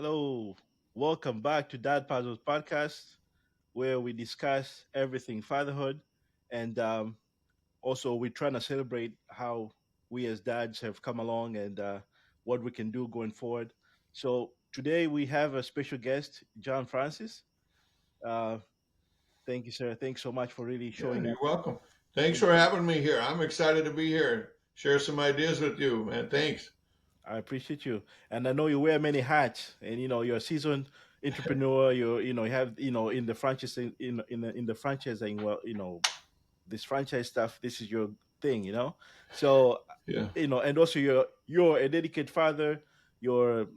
Hello, welcome back to Dad Puzzles Podcast, where we discuss everything fatherhood, and also we're trying to celebrate how we as dads have come along and what we can do going forward. So today we have a special guest, John Francis. Uh, thank you, sir. Thanks so much for really Yeah, showing you're up. welcome. Thanks Thank for you. having me here. I'm excited to be here. Share some ideas with you, man. Thanks. I appreciate you, and I know you wear many hats, and you're a seasoned entrepreneur. You have in the franchise in the franchising. Well, this franchise stuff. This is your thing, So Yeah. and also you're a dedicated father. You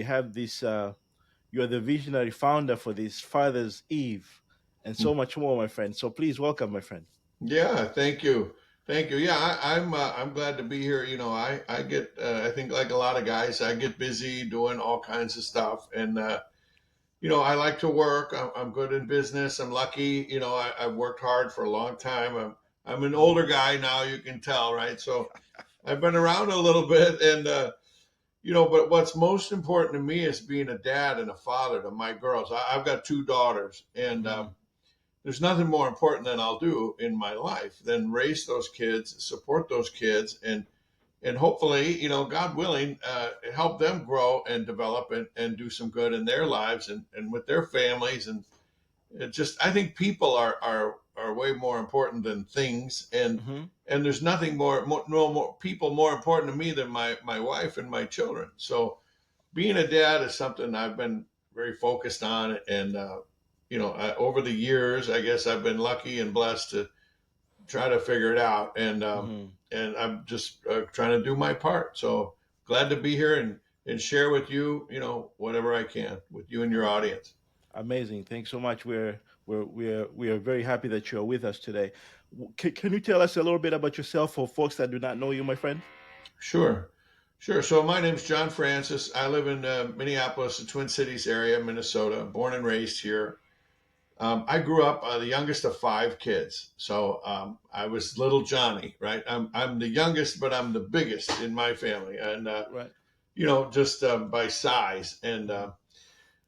have this. You're the visionary founder for this Father's Eve, and so much more, my friend. So please welcome, my friend. Yeah, thank you. Thank you. Yeah, I'm glad to be here. I get I think like a lot of guys, I get busy doing all kinds of stuff, and I like to work. I'm good in business. I'm lucky. I've worked hard for a long time. I'm an older guy now. You can tell, right? So I've been around a little bit, and but what's most important to me is being a dad and a father to my girls. I've got two daughters, and Mhm. there's nothing more important than I'll do in my life than raise those kids, support those kids, and hopefully, God willing, help them grow and develop and do some good in their lives and with their families. And it just, I think people are way more important than things, Mhm. and there's nothing no more people more important to me than my wife and my children. So being a dad is something I've been very focused on, and over the years, I guess I've been lucky and blessed to try to figure it out, Mhm. and I'm just trying to do my part. So glad to be here and share with you, whatever I can with you and your audience. Amazing. Thanks so much. We are very happy that you're with us today. Can you tell us a little bit about yourself for folks that do not know you, my friend? Sure. Sure. So my name's John Francis. I live in Minneapolis, the Twin Cities area, Minnesota. Born and raised here. I grew up the youngest of five kids, so I was little Johnny, right? I'm the youngest, but I'm the biggest in my family, and Right. just by size. And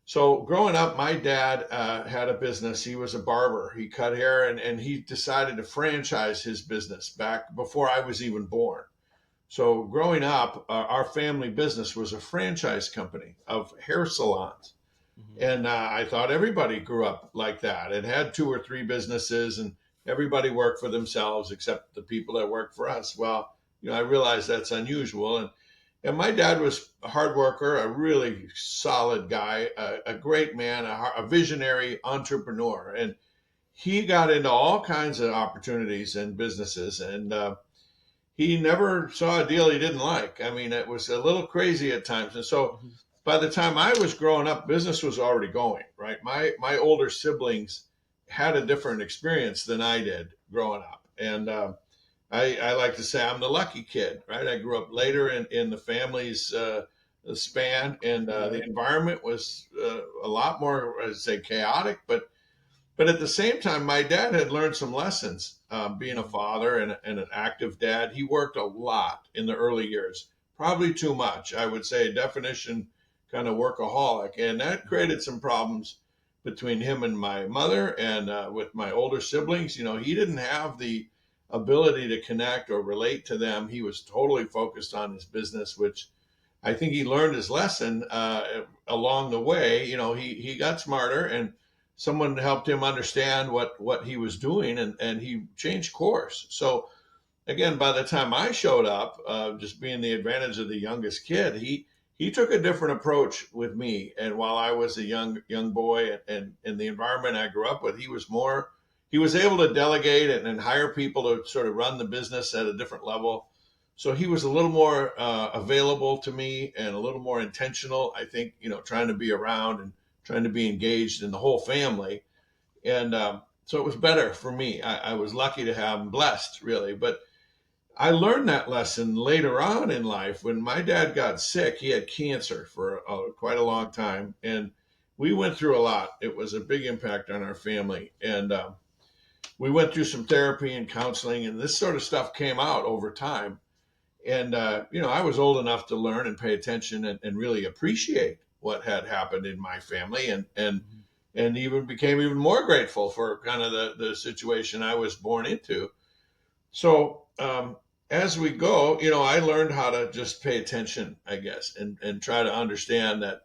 so growing up, my dad had a business. He was a barber. He cut hair, and he decided to franchise his business back before I was even born. So growing up, our family business was a franchise company of hair salons. Mhm. And I thought everybody grew up like that and had two or three businesses, and everybody worked for themselves except the people that worked for us. Well, I realized that's unusual. And my dad was a hard worker, a really solid guy, a great man, a visionary entrepreneur. And he got into all kinds of opportunities and businesses. And he never saw a deal he didn't like. I mean, it was a little crazy at times. And so Mhm. by the time I was growing up, business was already going, right? My older siblings had a different experience than I did growing up. And I like to say I'm the lucky kid, right? I grew up Mhm. later in the family's span, and the Right. environment was a lot more, I'd say, chaotic, but at the same time, my dad had learned some lessons being a Mhm. father and an active dad. He worked a lot in the early years, probably too much. I would say definition kind of workaholic. And that Mhm. created some problems between him and my mother and with my older siblings. He didn't have the ability to connect or relate to them. He was totally focused on his business, which I think he learned his lesson along the way. He got smarter, and someone helped him understand what he was doing, and he changed course. So again, by the time I showed up, just being the advantage of the youngest kid, he took a different approach with me. And while I was a young boy, and in the environment I grew up with, he was able to delegate and hire people to sort of run the business at a different level. So he was a little more available to me and a little more intentional. I think trying to be around and trying to be engaged in the whole family, and so it was better for me. I was lucky to have him, blessed really, but I learned that lesson later on in life when my dad got sick. He had cancer for quite a long time, and we went through a lot. It was a big impact on our family, and we went through some therapy and counseling, and this sort of stuff came out over time. And I was old enough to learn and pay attention and really appreciate. what had happened in my family, and Mhm. and even became even more grateful for kind of the situation I was born into. So as we go, I learned how to just pay attention, I guess, and try to understand that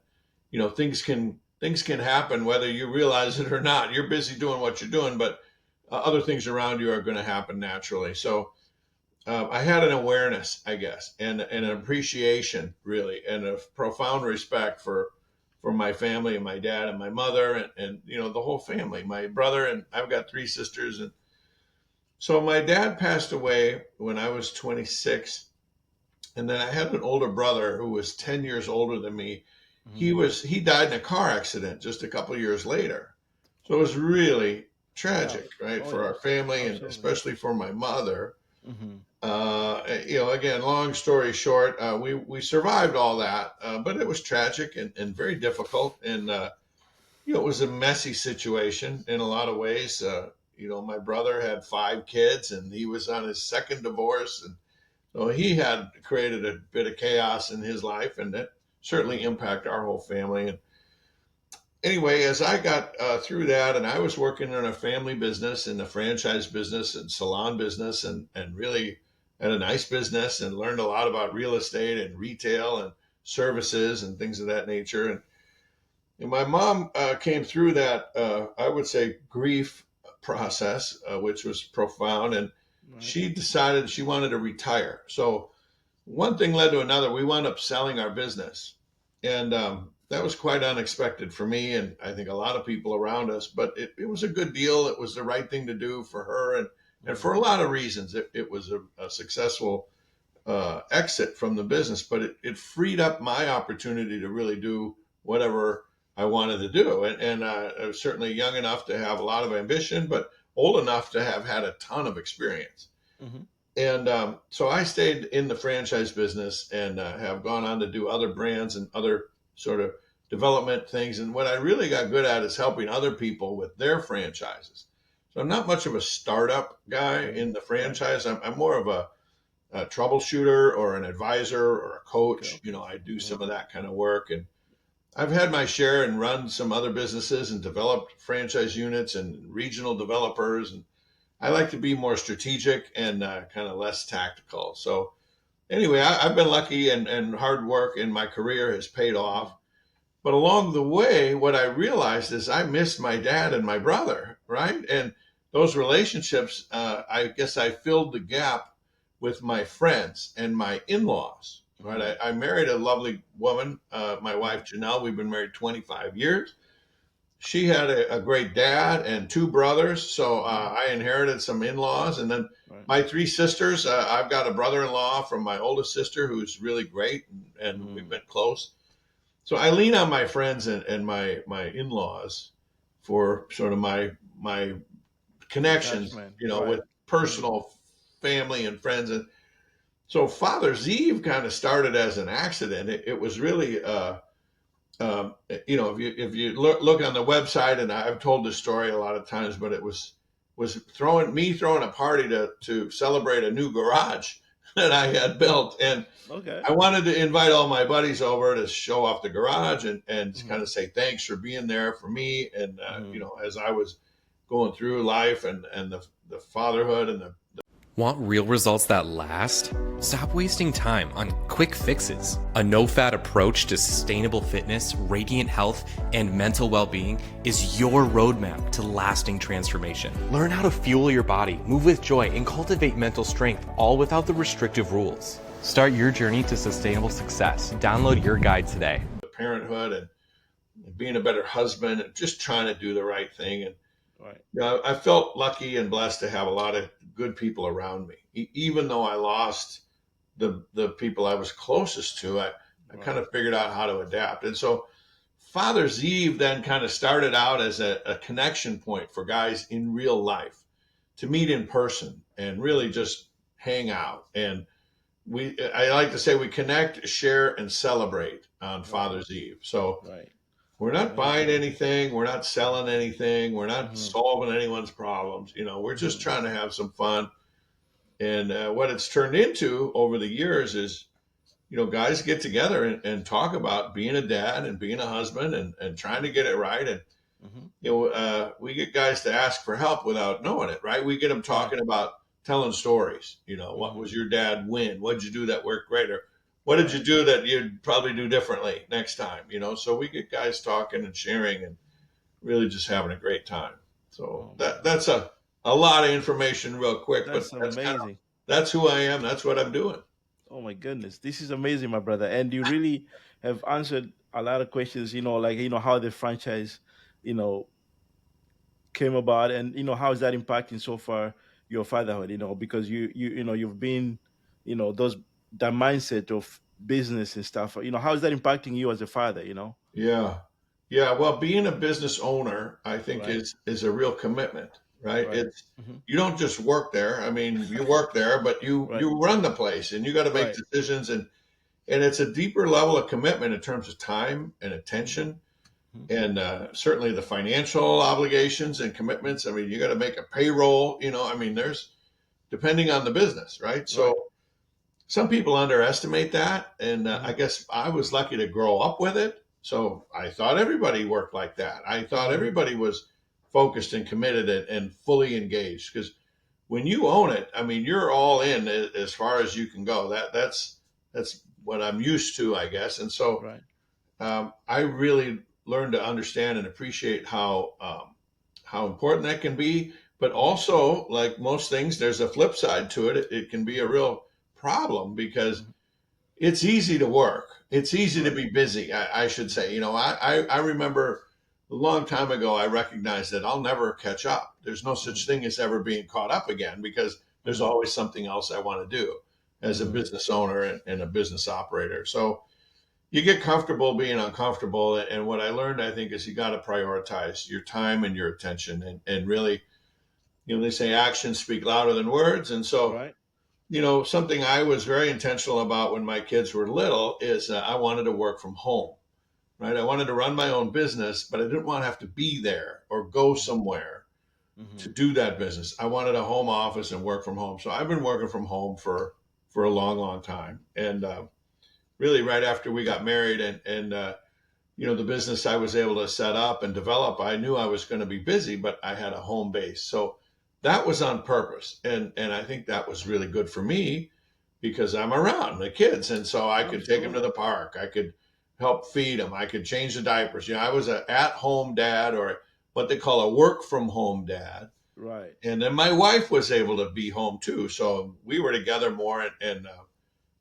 things can happen whether you realize it or not. You're busy doing what you're doing, but other things around you are going to happen naturally. So I had an awareness, I guess, and an Mhm. appreciation, really, and a profound respect for my family and my dad and my mother and the whole family, my brother, and I've got three sisters. And so my dad passed away when I was 26, and then I had an older brother who was 10 years older than me. Mhm. He died in a car accident just a couple of years later. So it was really Yeah. tragic, right, Oh for yeah. our family and Absolutely. especially for my mother. Mhm. Again, long story short, we survived all that, but it was tragic and very difficult, and it was a messy situation in a lot of ways. My brother had five kids, and he was on his second divorce, and so he had created a bit of chaos in his life, and that certainly impacted our whole family. And anyway, as I got through that, and I was working in a family business, in the franchise business and salon business, and really had a nice business and learned a lot about real estate and retail and services and things of that nature. And my mom came through that, I would say, grief process, which was profound. And Right. she decided she wanted to retire. So one thing led to another. We wound up selling our business, and that was quite unexpected for me, and I think a lot of people around us. But it was a good deal. It was the right thing to do for her, and for Mhm. a lot of reasons, it was a successful exit from the business. But it freed up my opportunity to really do whatever I wanted to do, and I was certainly young enough to have a lot of ambition, but old enough to have had a ton of experience. Mhm. And so I stayed in the franchise business and have gone on to do other brands and other sort of development things. And what I really got good at is helping other people with their franchises. So I'm not much of a startup guy Okay. in the Right. franchise. I'm more of a troubleshooter or an advisor or a Okay. coach. Okay. I do some Mhm. of that kind of work. And I've had my share and run some other businesses and developed franchise units and regional developers. And I like to be more strategic and kind of less tactical. So anyway, I've been lucky, and hard work in my career has paid off. Mhm. But along the way, what I realized is I missed my dad and my brother, right? And those relationships, I guess I filled the gap with my friends and my in-laws, right? Mhm. I married a lovely woman, my wife Mhm. Janelle. We've been married 25 years. She had a great dad and two brothers, so Mhm. I inherited some in-laws, and then Right. my three sisters. I've got a brother-in-law from my oldest sister who's really great, and we've Mhm. been close. So I lean on my friends and my in-laws for sort of my connections, Attachment. Right. with Mhm. personal family and friends. And so Father's Eve kind of started as an accident. It was really if you look on the website, and I've told this story a lot of times, but it was throwing a party to celebrate a new garage that I had built, and Okay. I wanted to invite all my buddies over to show off the garage and kind Mhm. of say thanks for being there for me, and Mhm. as I was going through life and the fatherhood and the Want real results that last? Stop wasting time on quick fixes. A no fat approach to sustainable fitness, radiant health, and mental well being is your roadmap to lasting transformation. Learn how to fuel your body, move with joy, and cultivate mental strength, all without the restrictive rules. Start your journey to sustainable success. Download your guide today. parenthood and being a better husband and just trying to do the right thing. And Right. I felt lucky and blessed to have a lot of good people around me. Even though I lost the people I was closest to, I kind Right. of figured out how to adapt. And so Father's Eve then kind of started out as a connection point for guys in real life to meet in person and really Mhm. just hang out. And I like to say we connect, share, and celebrate on Right. Father's Eve. So Right. we're not buying Amazing. anything. We're not selling anything. We're not Mhm. solving anyone's problems. We're just Mhm. trying to have some fun. And what it's turned into over the years is, guys get together and talk about being a dad and being a husband and trying to get it right. And, Hmm. we get guys to ask for help without knowing it, right? We get them Right. talking about telling stories. What Hmm. was your dad win? What did you do that worked great? Or what did you Right. do that you'd probably do differently next time? So we get guys talking and sharing and really just having a great time. So Oh that man, that's a lot of information real quick, but that's amazing. that's who I am. That's what I'm doing. Oh my goodness, this is amazing, my brother. And you really have answered a lot of questions. Like how the franchise, you know, came about, and how is that impacting so far your fatherhood. Because you've been, those that mindset of business and stuff. How is that impacting you as a father? Yeah. Yeah. Well, being a business owner, I think Right. is a real commitment, right? Right. It's Hmm. you don't just work there. I mean, you work there, but you Right. you run the place and you got to make Right. decisions, and it's a deeper level of commitment in terms of time and Hmm. attention and certainly the financial obligations and commitments. I mean, you got to make a payroll, I mean, there's depending on the business, right? Right. So some people underestimate that, and I Hmm. guess I was lucky to grow up with it. So I thought everybody worked like that. I thought Hmm. everybody was focused and committed and fully engaged because when you own it, I mean, you're all in as far as you can go. That's what I'm used to, I guess. And so Right. I really learned to understand and appreciate how important that can be. But Hmm. also, like most things, there's a flip side to it. It can be a real problem because Hmm. it's easy to work. It's easy to Right. be busy, I should say. I remember a long time ago, I recognized that I'll never catch up. There's no such Hmm. thing as ever being caught up again because there's Hmm. always something else I want to do as a Hmm. business owner and a business operator. So you get comfortable being uncomfortable. And what I learned, I think, is you got to prioritize your time and your attention and really, they say actions speak louder than words. And so, Right. something I was very intentional about when my kids were little is I wanted to work from home, right? I wanted to run my own business, but I didn't want to have to be there or go Hmm. somewhere Hmm. to do that business. I wanted a home office and work from home. So I've been working from home for a long, long time. And really, right after we got married and the business I was able to set up and develop, I knew I was going to be busy, but I had a home base. So that was on purpose. And I think that was really good for me because I'm around the kids. And so I could take them to Absolutely. the park. I could help feed them. I could change the diapers. I was an at home dad or what they call a work from home dad. Right. And then my wife was able to be home too. So we were together more. And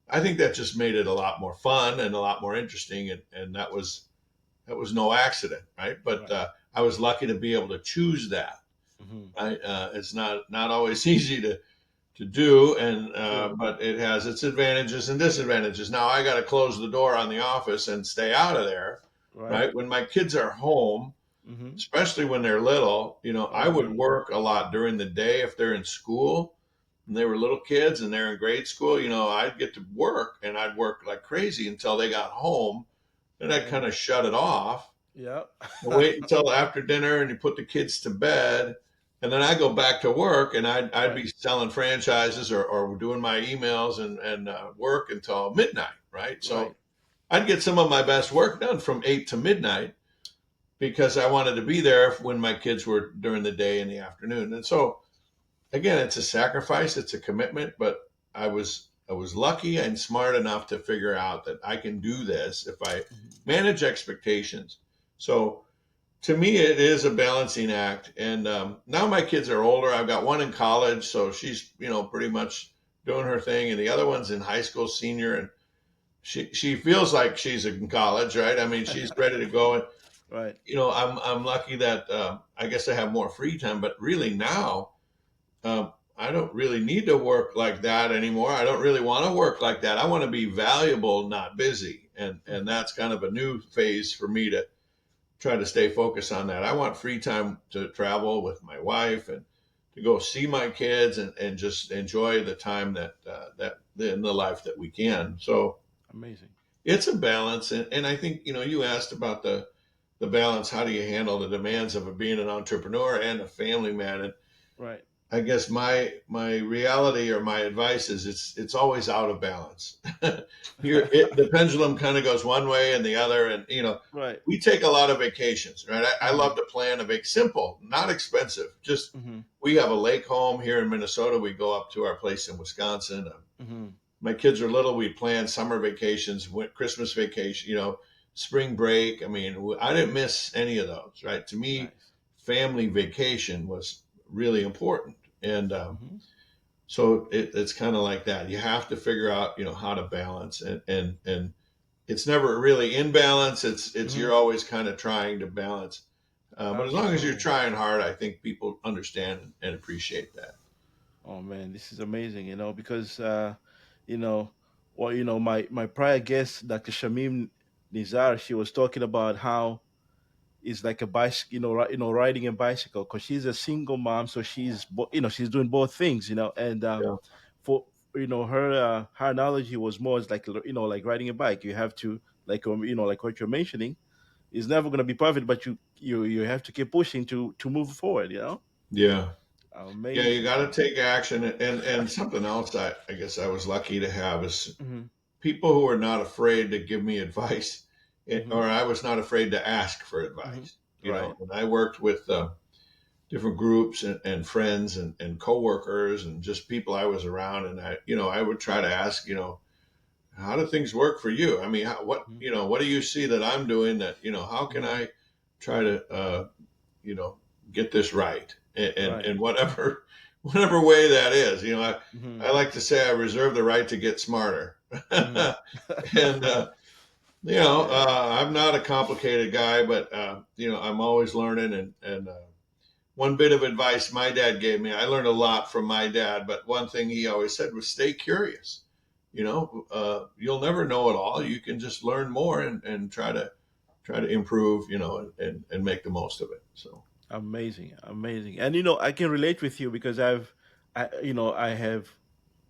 I think that just made it a lot more fun and a lot more interesting. And that was no accident, right? But Right. I was lucky to be able to choose that. Hmm. Right? It's not always easy to do, and True. but it has its advantages and disadvantages. Now I got to close the door on the office and stay out of there, Right. right? When my kids are home, Hmm. especially when they're little, I Oh would man. work a lot during the day if they're in school. And they were little kids and they're in grade school, I'd get to work and I'd work like crazy until they got home. Then I'd kind Man. of shut it off Yep. and wait until after dinner and you put the kids to bed. And then I go back to work and I'd Right. be selling franchises or doing my emails and work until midnight, right? Right. So I'd get some of my best work done from 8 to midnight because I wanted to be there when my kids were during the day and the afternoon. And so again, it's a sacrifice, it's a commitment, but I was lucky and smart enough to figure out that I can do this if I Hmm. manage expectations. So to me, it is a balancing act. And now my kids are older. I've got one in college, so she's pretty much doing her thing, and the other one's in high school, senior, and she feels like she's in college, right? I mean, she's ready to go. And Right. I'm lucky that I guess I have more free time. But really now, I don't really need to work like that anymore. I don't really want to work like that. I want to be valuable, not busy, and Hmm. that's kind of a new phase for me to try to stay focused on that. I want free time to travel with my wife and to go see my kids and just enjoy the time that in the life that we can. So Amazing. it's a balance, and I think you asked about the balance. How do you handle the demands of being an entrepreneur and a family man? And Right. I guess my reality or my advice is it's always out of balance. The pendulum kind of goes one way and the other, and Right. we take a lot of vacations, right? I Mm-hmm. love to plan a big, simple, not expensive. Just Mm-hmm. we have a lake home here in Minnesota. We go up to our place in Wisconsin. Mm-hmm. My kids are little. We plan summer vacations, Christmas vacation, spring break. I mean, I didn't miss any of those, right? To me, Nice. family vacation was really important. And Mm-hmm. so it's kind of like that. You have to figure out, how to balance, and it's never really in balance. It's Mm-hmm. you're always kind of trying to balance. But as long as you're Absolutely. trying hard, I think people understand and appreciate that. Oh man, this is amazing, because you know, my prior guest, Dr. Shamim Nizar, she was talking about how it's like a bicycle, riding a bicycle, because she's a single mom, so she's doing both things, and Yeah, for her analogy was more as like like riding a bike. You have to like what you're mentioning is never going to be perfect, but you have to keep pushing to move forward. yeah, yeah. You Amazing, got to amazing. take action, and something else I guess I was lucky to have is Hmm. people who are not afraid to give me advice, Hmm. or I was not afraid to ask for Hmm. advice. Right. And I worked with different groups and friends and coworkers and just people I was around, and I would try to ask, how do things work for you? I mean, Hmm. what do you see that I'm doing that, how can Hmm. I try to, you know, get this right? Right. And whatever, whatever way that is, Hmm. I like to say I reserve the right to get smarter. Hmm. And, Yeah. I'm not a complicated guy, but, I'm always learning and one bit of advice my dad gave me, I learned a lot from my dad, but one thing he always said was stay curious. You'll never know it all. You can just learn more and try to improve, and make the most of it. So Amazing, amazing. And I can relate with you because I have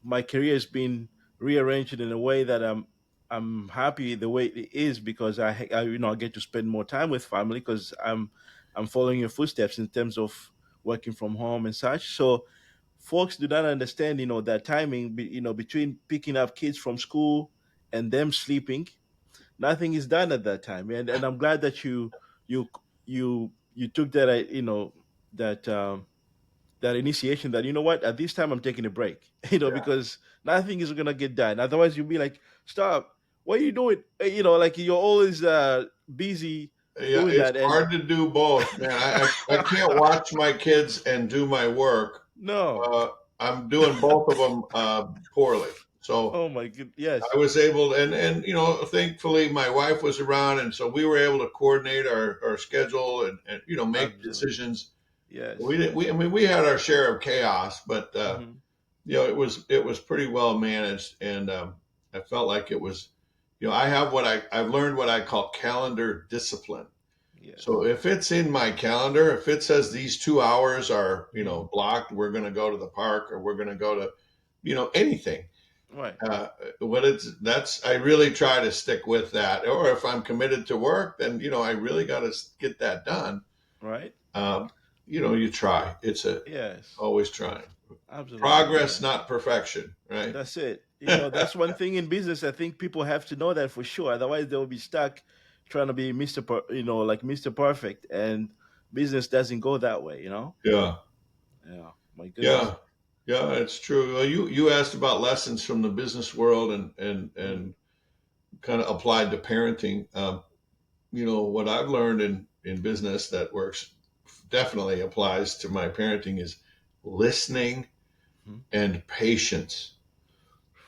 my career has been rearranged in a way that I'm happy the way it is because I get to spend more time with family because I'm following your footsteps in terms of working from home and such. So folks do not understand, that timing, between picking up kids from school and them sleeping, nothing is done at that time. And I'm glad that you you took that, that that initiation, that what, at this time I'm taking a break, yeah, because nothing is gonna get done. Otherwise, you'll be like, stop. What are you doing? Like you're always busy yeah, doing it's that, and hard to do both, man. I can't watch my kids and do my work. no. Uh, I'm doing both of them poorly. So Oh my good. I Yes. was able, and thankfully my wife was around, and so we were able to coordinate our schedule and make Absolutely. decisions. We Yes. didn't. I mean, we had our share of chaos, but Hmm. it was pretty well managed, and I felt like it was. I've learned what I call calendar discipline. So Yes. if it's in my calendar, if it says these 2 hours are Hmm. blocked, we're going to go to the park or we're going to go to anything. Right. uh, what it's that's I really try to stick with that. Or if I'm committed to work, then I really got to get that done. Right. Um, you try. It's a Yes. always trying. Absolutely. Progress, Yeah. not perfection, right? That's it. That's one thing in business. I think people have to know that for sure. Otherwise, they'll be stuck trying to be like Mr. Perfect, and business doesn't go that way. Yeah, Yeah. My goodness. yeah, yeah. It's true. Well, you asked about lessons from the business world Mm-hmm. and kind of applied to parenting. What I've learned in business that works definitely applies to my parenting is listening and patience.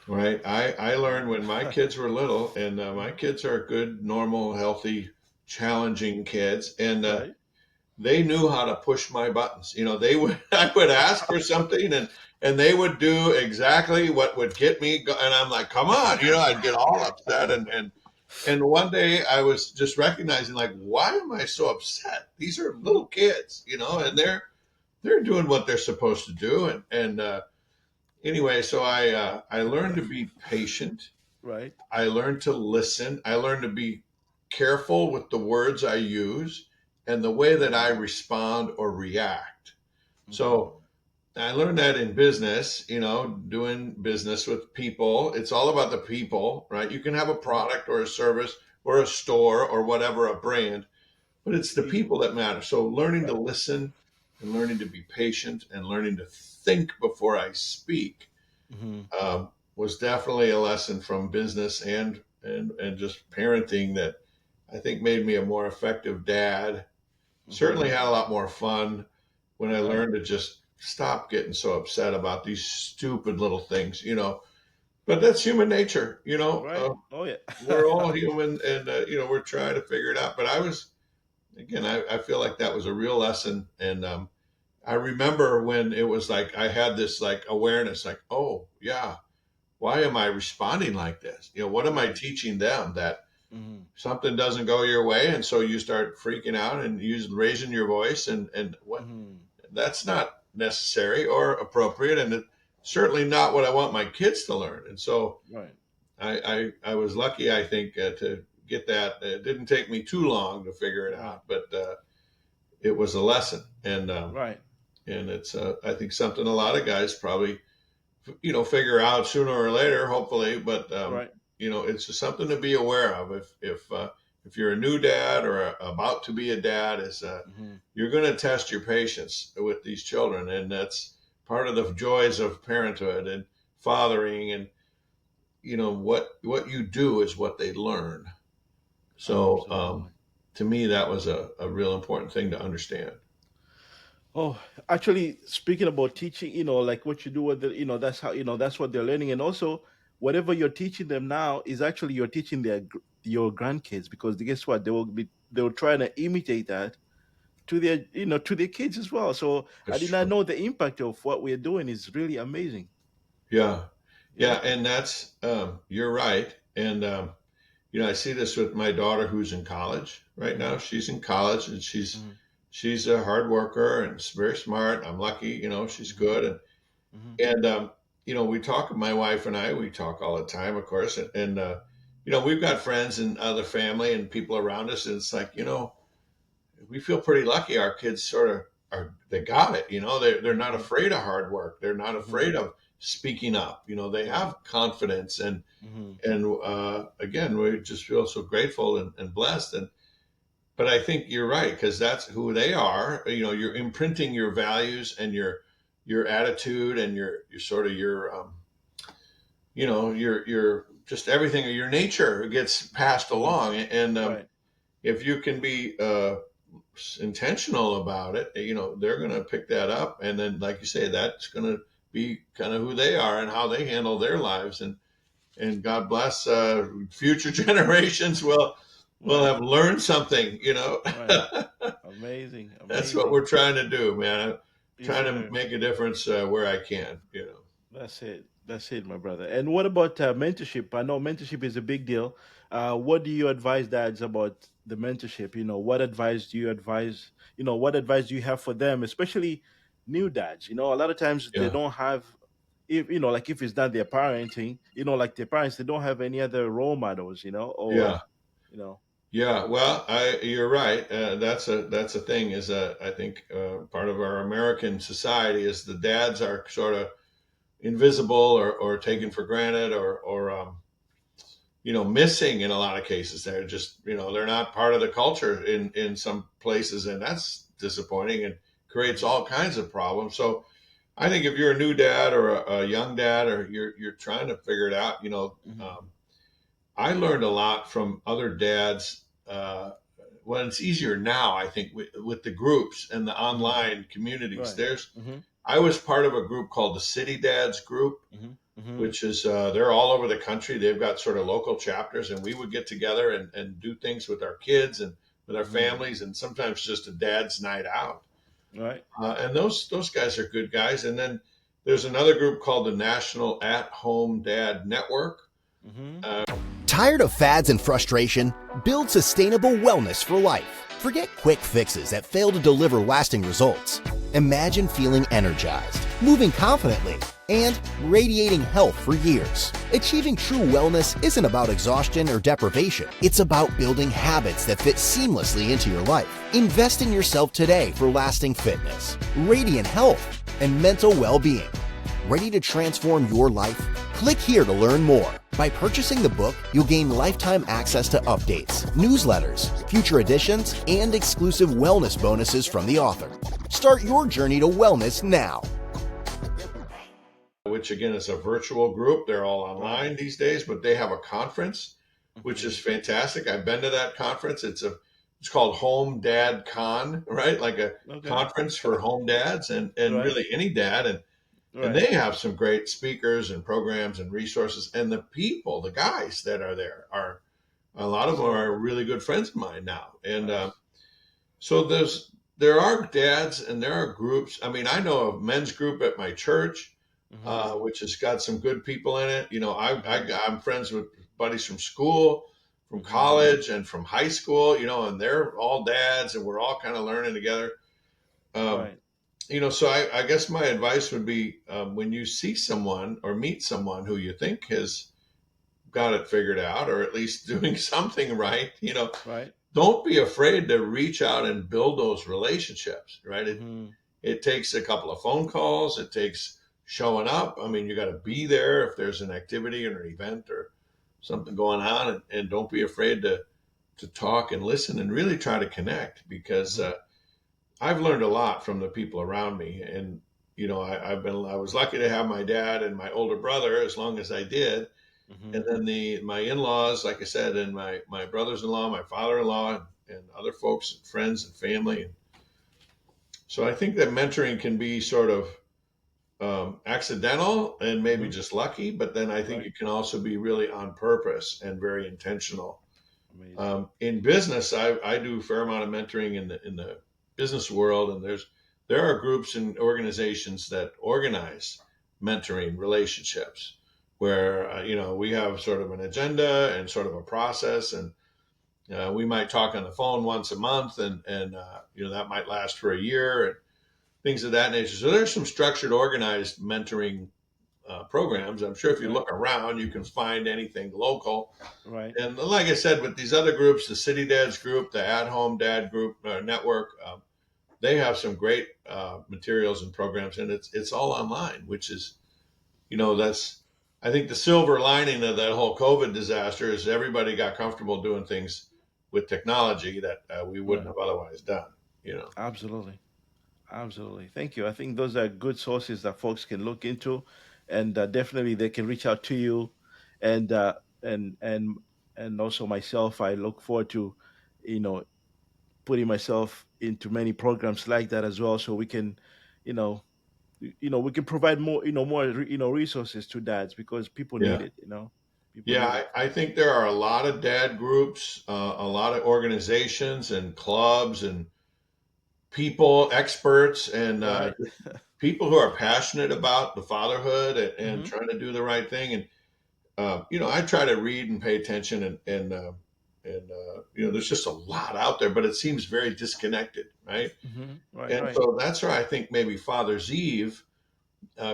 Right. I learned when my kids were little, and my Hmm. kids are good, normal, healthy, challenging kids, and Right. they knew how to push my buttons. They would I would ask for something, and they would do exactly what would get me, and I'm like, come on, I'd get all upset, and one day I was just recognizing, like, why am I so upset? These are Hmm. little kids, and Hmm. they're doing what they're supposed to do, and anyway, so I learned to be patient. Right. I learned to listen. I learned to be careful with the words I use and the way that I Hmm. respond or react. Hmm. So I learned that in business, doing business with people. It's all about the people, right? You can have a Mhm. product or a service or a store or whatever, a brand, but it's the People. people that matter. So learning to Right. listen and learning to be patient and learning to think before I speak Hmm. was definitely a lesson from business and just parenting that I think made me a more effective dad. Hmm. Certainly had a lot more fun when I Right. learned to just stop getting so upset about these stupid little things. But that's human nature. Right. Oh yeah. We're all human, and we're trying to figure it out. But I feel like that was a real lesson, and I remember when it was like I had this like awareness, like, oh yeah, why am I responding like this? What am I Right. teaching them that Hmm. something doesn't go your way, and so you start freaking out and raising your voice, and what Hmm. that's not necessary or appropriate, and it's certainly not what I want my kids to learn. And so Right. I was lucky, I think, to get that. It didn't take me too long to figure it Right. out, but it was a lesson, Right. and it's I think something a lot of guys probably figure out sooner or later, hopefully. But Right. it's just something to be aware of. If you're a new dad or about to be a dad, is Hmm. you're going to test your patience with these children, and that's part of the joys of parenthood and fathering. And what you do is what they learn. So Absolutely. to me, that was a real important thing to understand. Oh, actually, speaking about teaching, like what you do with that's how, that's what they're learning. And also, whatever you're teaching them now is actually you're teaching your grandkids, because guess what? They will try to imitate that to their kids as well. So I That's did not true. know the impact of what we're doing is really amazing. Yeah, yeah, Yeah. and that's you're right. And I see this with my daughter who's in college right Hmm. now. She's in college, and Hmm. she's a hard worker and very smart. I'm lucky, she's Hmm. good. And Hmm. we talk. My wife and I, we talk all the time, of course. And we've got friends and other family and people around us, and it's like, we feel pretty lucky. Our kids sort of they got it. They're not Hmm. afraid of hard work. They're not Hmm. afraid of speaking up. They Right. have confidence, and Hmm. again, we just feel so grateful and blessed. But I think you're right, because that's who they are. You're imprinting your values and your attitude and your sort of your just everything. Your nature gets passed Hmm. along, and Right. if you can be intentional about it, they're going to pick that up, and then, like you say, that's going to be kind of who they are and how they handle their lives. And God bless future generations will Right. have learned something. Right. Amazing. That's what Amazing. we're trying to do, man. I'm Yes, trying to sir. make a difference where I can. That's it. That's it, my brother. And what about mentorship? I know mentorship is a big deal. What do you advise dads about the mentorship? What advice do you advise? What advice do you have for them, especially new dads? A lot of times they Yeah, don't have, if like if it's not their parenting, like their parents, they don't have any other role models, or yeah, you know. yeah. Well, you're right. That's a thing. Is I think part of our American society is the dads are sort of invisible or taken Mhm. for granted or missing in a lot of cases. They're just, they're not part of the culture in some places, and that's disappointing and creates Mhm. all kinds of problems. So I think if you're a new dad or a young dad, or you're trying to figure it out, Mhm. I learned a lot from other dads. Well, it's easier now, I think, with the groups and the Mhm. online communities. Right. Mhm. I was part of a group called the City Dads Group, Mhm. Mhm. which is they're all over the country. They've got sort of local chapters, and we would get together and do things with our kids and with our Mhm. families, and sometimes just a dad's night out. Right. And those guys are good guys. And then there's another group called the National At Home Dad Network. Mhm. Tired of fads and frustration? Build sustainable wellness for life. Forget quick fixes that fail to deliver lasting results. Imagine feeling energized, moving confidently, and radiating health for years. Achieving true wellness isn't about exhaustion or deprivation. It's about building habits that fit seamlessly into your life. Invest in yourself today for lasting fitness, radiant health, and mental well-being. Ready to transform your life? Click here to learn more. By purchasing the book, you'll gain lifetime access to updates, newsletters, future editions, and exclusive wellness bonuses from the author. Start your journey to wellness now. Which again is a virtual group. They're all Right. online these days, but they have a conference, which Mm-hmm. is fantastic. I've been to that conference. It's called Home Dad Con, right? Like a Okay. conference for home dads and Right. really any dad. And Right. they have some great speakers and programs and resources. And the people, the guys that are there are a lot of them So are really good friends of mine now. And nice. so there are dads and there are groups. I mean, I know a men's group at my church, Mm-hmm. which has got some good people in it. You know, Mm-hmm. I'm friends with buddies from school, from Mm-hmm. college, and from high school. You know, and they're all dads, and we're all kind of learning together. Um, Right. you know, so I guess my advice would be when you see someone or meet someone who you think has got it figured out, or at least doing something right, you know, Right. don't be afraid to reach out and build those relationships, right? Mm-hmm. It takes a couple of phone calls. It takes showing up. I mean, you got to be there if there's an activity or an event or something going on, and don't be afraid to talk and listen and really try to connect because Mm-hmm. I've learned a lot from the people around me. And you know, I was lucky to have my dad and my older brother as long as I did, Mm-hmm. and then my in-laws, like I said, and my brothers-in-law, my father-in-law, and other folks, and friends and family. So I think that mentoring can be sort of accidental and maybe Mm-hmm. just lucky, but then I think Right. it can also be really on purpose and very intentional. Amazing. In business, I do a fair amount of mentoring in the business world, and there are groups and organizations that organize mentoring relationships where you know we have sort of an agenda and sort of a process, and we might talk on the phone once a month, and you know that might last for a year, and things of that nature. So there's some structured, organized mentoring programs. I'm sure if you Right. look around, you can find anything local. Right. And like I said, with these other groups, the City Dads group, the At Home Dad group network, they have some great materials and programs, and it's all online, which is, you know, that's I think the silver lining of that whole COVID disaster is everybody got comfortable doing things with technology that we wouldn't Right. have otherwise done. You know. Absolutely. Absolutely. Thank you. I think those are good sources that folks can look into, and definitely they can reach out to you, and and and and also myself. I look forward to, you know, putting myself into many programs like that as well, so we can, you know, we can provide more, more, resources to dads because people need Yeah. it. People Yeah, need it. I think there are a lot of dad groups, a lot of organizations and clubs and people, experts, and Right. people who are passionate about the fatherhood and Mm-hmm. trying to do the right thing. And you know, I try to read and pay attention, and you know, there's just a lot out there, but it seems very disconnected, right? Mm-hmm. Right. And Right. so that's where I think maybe Father's Eve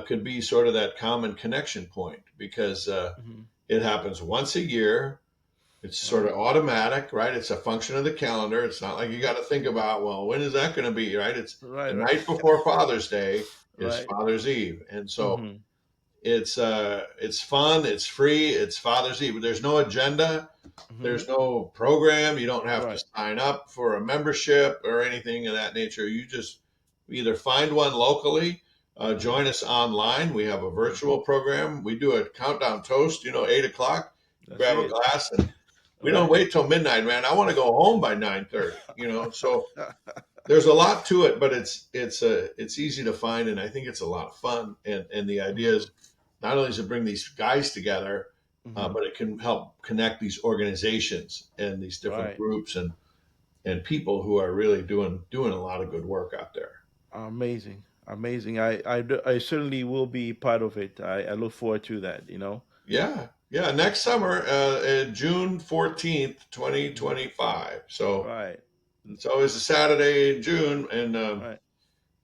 could be sort of that common connection point because Mm-hmm. it happens once a year. It's sort Right. of automatic, right? It's a function of the calendar. It's not like you got to think about, well, when is that going to be, right? It's Right. the Right. night before Father's Day is Right. Father's Eve. And so Mm-hmm. it's fun, it's free, it's Father's Eve. There's no agenda, Mm-hmm. there's no program. You don't have to Right. sign up for a membership or anything of that nature. You just either find one locally, Mm-hmm. join us online. We have a Mm-hmm. virtual program. We do a countdown toast, you know, 8 o'clock. That's Grab a it. glass and we don't Right. wait till midnight, man. I want to go home by 9:30. You know, so there's a lot to it, but it's easy to find, and I think it's a lot of fun. And the idea Mm-hmm. is not only to bring these guys together, Mm-hmm. but it can help connect these organizations and these different Right. groups and people who are really doing a lot of good work out there. Amazing. Amazing. I certainly will be part of it. I look forward to that. Yeah, yeah. Next summer, June 14th, twenty Hmm. twenty five. So Right. it's always a Saturday in June, and Right.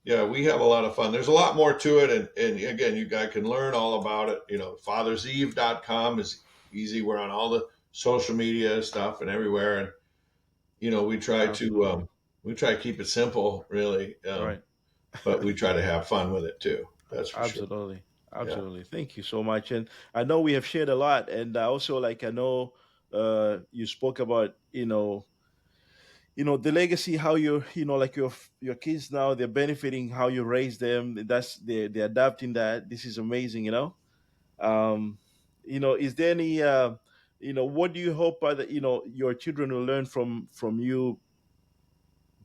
yeah, we have a lot of fun. There's a lot more to it. And again, you guys can learn all about it. You know, fatherseve.com is easy. We're on all the social media stuff and everywhere. And, you know, Absolutely. we try to keep it simple, really. Right. but we try to have fun with it too. That's for sure. Absolutely. Yeah. Absolutely. Thank you so much. And I know we have shared a lot. And also, like, I know you spoke about, the legacy, how you're, like your kids now, they're benefiting how you raise them. That's they're adapting that. This is amazing, Um, is there any, what do you hope that, your children will learn from you,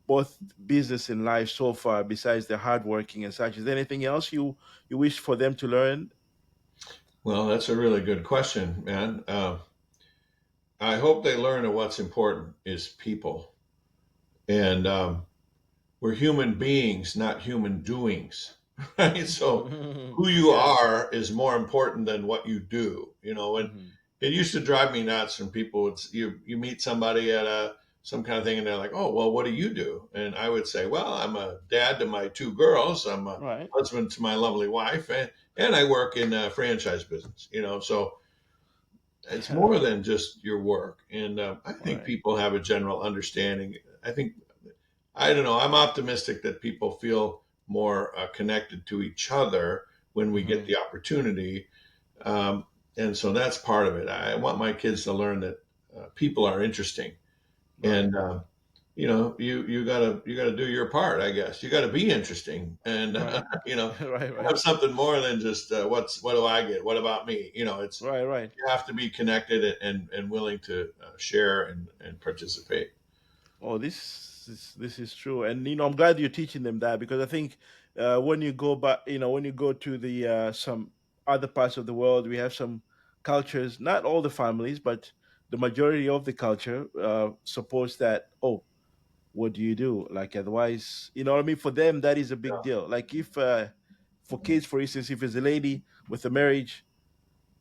both business and life so far, besides the hardworking and such? Is there anything else you wish for them to learn? Well, that's a really good question, man. I hope they learn that what's important is people, and we're human beings, not human doings, right? So, who you Yeah. are is more important than what you do. And Hmm. it used to drive me nuts when people would you meet somebody at a some kind of thing, and they're like, "Oh, well, what do you do?" And I would say, "Well, I'm a dad to my two girls. I'm a Right. husband to my lovely wife, and I work in a franchise business." So it's more than just your work, and I think Right. people have a general understanding. I don't know. I'm optimistic that people feel more connected to each other when we get Hmm. the opportunity, um, and so that's part of it. I want my kids to learn that people are interesting, Right. and you gotta do your part. I guess you got to be interesting, and Right. Right. Right. have something more than just what do I get? What about me? It's Right. Right. you have to be connected and willing to share and participate. Oh, this is true, and I'm glad you're teaching them that, because I think when you go back, when you go to the some other parts of the world, we have some cultures, not all the families, but the majority of the culture supports that. Oh, what do you do? Like, otherwise, you know what I mean? For them, that is a big deal. Like, if for kids, for instance, if it's a lady with a marriage,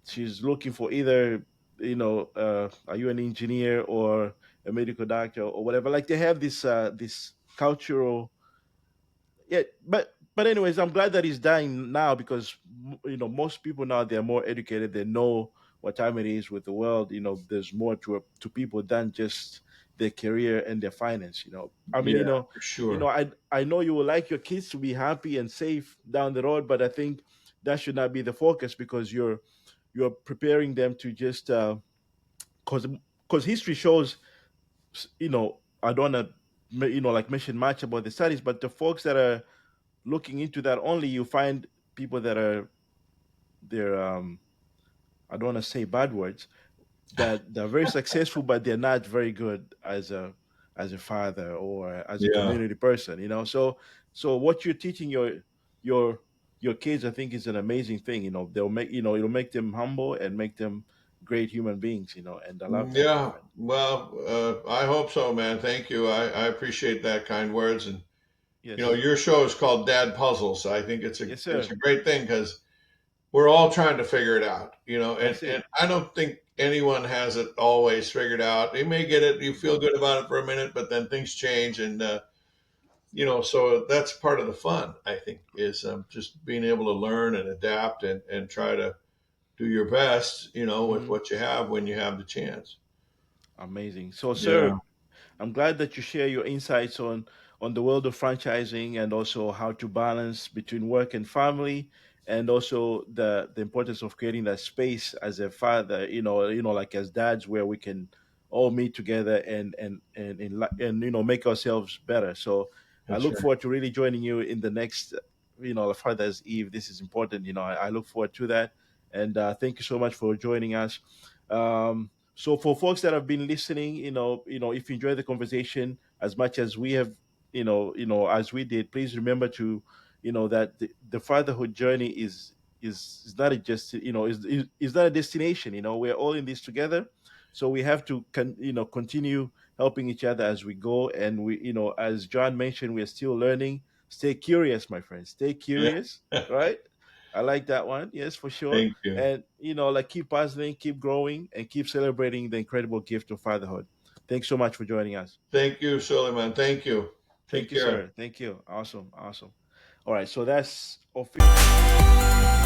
she's looking for either, are you an engineer or a medical doctor or whatever. Like, they have this cultural, yeah. But anyways, I'm glad that it's dying now, because most people now, they're more educated. They know what time it is with the world. There's more to people than just their career and their finance. I mean, Yeah, for sure. I know you would like your kids to be happy and safe down the road, but I think that should not be the focus, because you're preparing them to just because history shows, I don't want to like mention much about the studies, but the folks that are looking into that, only you find people that are, they're I don't want to say bad words, that they're very successful, but they're not very good as a father or as a Yeah, community person. So what you're teaching your your kids, I think, is an amazing thing. They'll make it'll make them humble and make them great human beings. And I love that, my yeah. friend. Well, I hope so, man. Thank you. I appreciate that kind words, and Yes. your show is called Dad Puzzles. I think it's a Yes, it's sir. a great thing because we're all trying to figure it out. And That's and it. I don't think anyone has it always figured out. You may get it, you feel Mhm. good about it for a minute, but then things change, and so that's part of the fun. I think is just being able to learn and adapt and try to do your best, with Mhm. what you have when you have the chance. Amazing. So, Yeah, sir, I'm glad that you share your insights on the world of franchising, and also how to balance between work and family, and also the importance of creating that space as a father, like as dads, where we can all meet together and make ourselves better. So I that's look right. forward to really joining you in the next, Father's Eve. This is important. I look forward to that, and thank you so much for joining us. So for folks that have been listening, if you enjoy the conversation as much as we have, as we did, please remember to, that the fatherhood journey is not a just, is not a destination. We're all in this together, so we have to continue helping each other as we go. And we, as John mentioned, we're still learning. Stay curious, my friends. Stay Yeah, curious, right? I like that one. Yes, for sure. thank you. And like, keep puzzling, keep growing, and keep celebrating the incredible gift of fatherhood. Thanks so much for joining us. Thank you, Suleiman. Thank you. Thank Take you, care. sir. Thank you. Awesome. All right, so that's official.